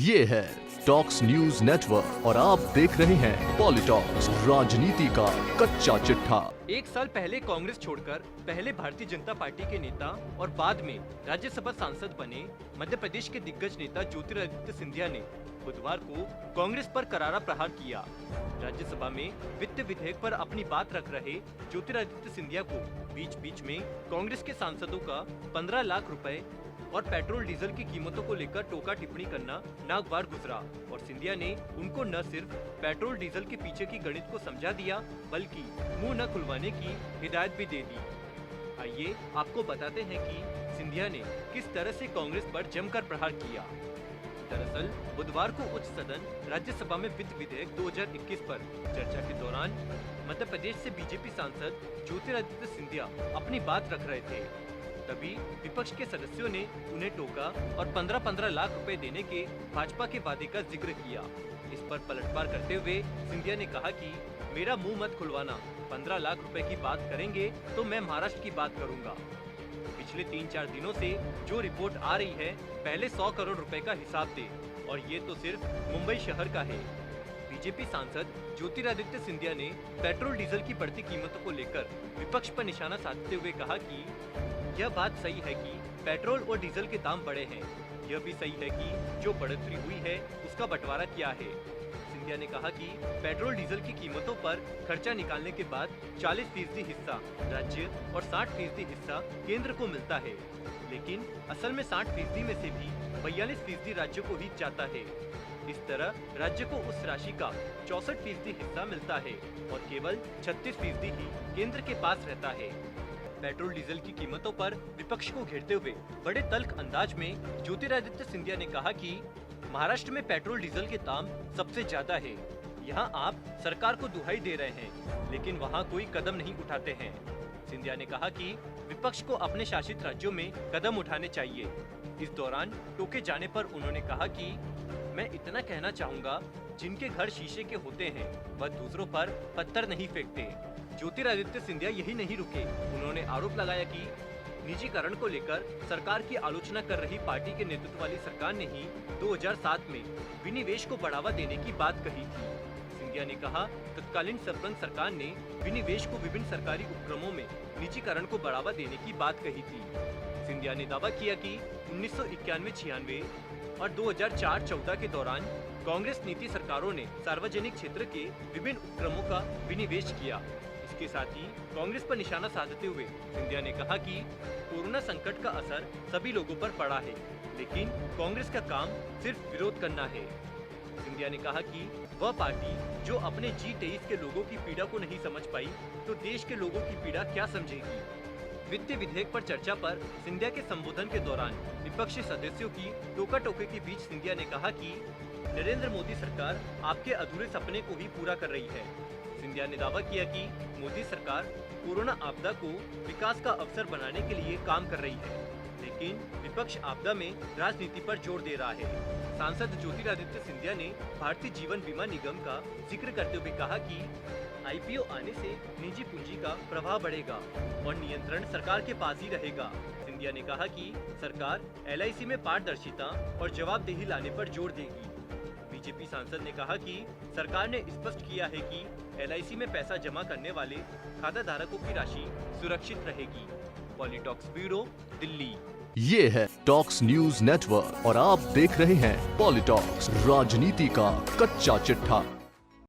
ये है talks news network और आप देख रहे हैं पॉलिटॉक्स, राजनीति का कच्चा चिट्ठा। एक साल पहले कांग्रेस छोड़कर पहले भारतीय जनता पार्टी के नेता और बाद में राज्यसभा सांसद बने मध्य प्रदेश के दिग्गज नेता ज्योतिरादित्य सिंधिया ने बुधवार को कांग्रेस पर करारा प्रहार किया। राज्यसभा में वित्त विधेयक पर अपनी बात रख रहे ज्योतिरादित्य सिंधिया को बीच बीच में कांग्रेस के सांसदों का 15 लाख रुपए और पेट्रोल डीजल की कीमतों को लेकर टोका टिप्पणी करना नागवार गुजरा और सिंधिया ने उनको न सिर्फ पेट्रोल डीजल के पीछे की गणित को समझा दिया बल्कि मुंह न खुलवाने की हिदायत भी दे दी। आइए आपको बताते हैं कि सिंधिया ने किस तरह से कांग्रेस पर जमकर प्रहार किया। दरअसल बुधवार को उच्च सदन राज्यसभा में वित्त विधेयक 2021 पर चर्चा के दौरान मध्य प्रदेश से बीजेपी सांसद ज्योतिरादित्य सिंधिया अपनी बात रख रहे थे। तभी विपक्ष के सदस्यों ने उन्हें टोका और 15-15 लाख रुपए देने के भाजपा के वादे का जिक्र किया। इस पर पलटवार करते हुए सिंधिया ने कहा कि मेरा मुंह मत खुलवाना, 15 लाख रुपए की बात करेंगे तो मैं महाराष्ट्र की बात करूंगा। पिछले 3-4 दिनों से जो रिपोर्ट आ रही है, पहले 100 करोड़ रुपए का हिसाब दे और ये तो सिर्फ मुंबई शहर का है। बीजेपी सांसद ज्योतिरादित्य सिंधिया ने पेट्रोल डीजल की बढ़ती कीमतों को लेकर विपक्ष पर निशाना साधते हुए कहा कि यह बात सही है कि पेट्रोल और डीजल के दाम बढ़े हैं। यह भी सही है कि जो बढ़ोतरी हुई है उसका बंटवारा क्या है। सिंधिया ने कहा कि पेट्रोल डीजल की कीमतों पर खर्चा निकालने के बाद 40% हिस्सा राज्य और 60% हिस्सा केंद्र को मिलता है, लेकिन असल में 60% में से भी 42% राज्य को ही जाता है। इस तरह राज्य को उस राशि का 64% हिस्सा मिलता है और केवल 36% ही केंद्र के पास रहता है। पेट्रोल डीजल की कीमतों पर विपक्ष को घेरते हुए बड़े तल्ख अंदाज में ज्योतिरादित्य सिंधिया ने कहा कि महाराष्ट्र में पेट्रोल डीजल के दाम सबसे ज्यादा है। यहाँ आप सरकार को दुहाई दे रहे हैं, लेकिन वहाँ कोई कदम नहीं उठाते हैं। सिंधिया ने कहा कि विपक्ष को अपने शासित राज्यों में कदम उठाने चाहिए। इस दौरान टोके जाने पर उन्होंने कहा कि मैं इतना कहना चाहूँगा, जिनके घर शीशे के होते हैं वह दूसरों पर पत्थर नहीं फेंकते। ज्योतिरादित्य सिंधिया यही नहीं रुके, उन्होंने आरोप लगाया कि निजीकरण को लेकर सरकार की आलोचना कर रही पार्टी के नेतृत्व वाली सरकार ने ही 2007 में विनिवेश को बढ़ावा देने की बात कही थी। सिंधिया ने कहा, तत्कालीन सरपंच सरकार ने विनिवेश को विभिन्न सरकारी उपक्रमों में निजीकरण को बढ़ावा देने की बात कही थी। सिंधिया ने दावा किया कि 1991-96 और 2004-14 के दौरान कांग्रेस नीति सरकारों ने सार्वजनिक क्षेत्र के विभिन्न उपक्रमों का विनिवेश किया। इसके साथ ही कांग्रेस पर निशाना साधते हुए सिंधिया ने कहा कि कोरोना संकट का असर सभी लोगों पर पड़ा है, लेकिन कांग्रेस का काम सिर्फ विरोध करना है। सिंधिया ने कहा कि वह पार्टी जो अपने G23 के लोगों की पीड़ा को नहीं समझ पाई, तो देश के लोगों की पीड़ा क्या समझेगी। वित्तीय विधेयक पर चर्चा पर सिंधिया के संबोधन के दौरान विपक्षी सदस्यों की टोका टोकी के बीच सिंधिया ने कहा कि नरेंद्र मोदी सरकार आपके अधूरे सपने को ही पूरा कर रही है। सिंधिया ने दावा किया कि मोदी सरकार कोरोना आपदा को विकास का अवसर बनाने के लिए काम कर रही है, लेकिन विपक्ष आपदा में राजनीति पर जोर दे रहा है। सांसद ज्योतिरादित्य सिंधिया ने भारतीय जीवन बीमा निगम का जिक्र करते हुए कहा कि IPO आने से निजी पूंजी का प्रभाव बढ़ेगा और नियंत्रण सरकार के पास ही रहेगा। सिंधिया ने कहा कि सरकार LIC में पारदर्शिता और जवाबदेही लाने पर जोर देगी। बीजेपी सांसद ने कहा कि सरकार ने स्पष्ट किया है कि LIC में पैसा जमा करने वाले खाता धारकों की राशि सुरक्षित रहेगी। पॉलिटॉक्स ब्यूरो, दिल्ली। ये है टॉक्स न्यूज नेटवर्क और आप देख रहे हैं पॉलिटॉक्स, राजनीति का कच्चा चिट्ठा।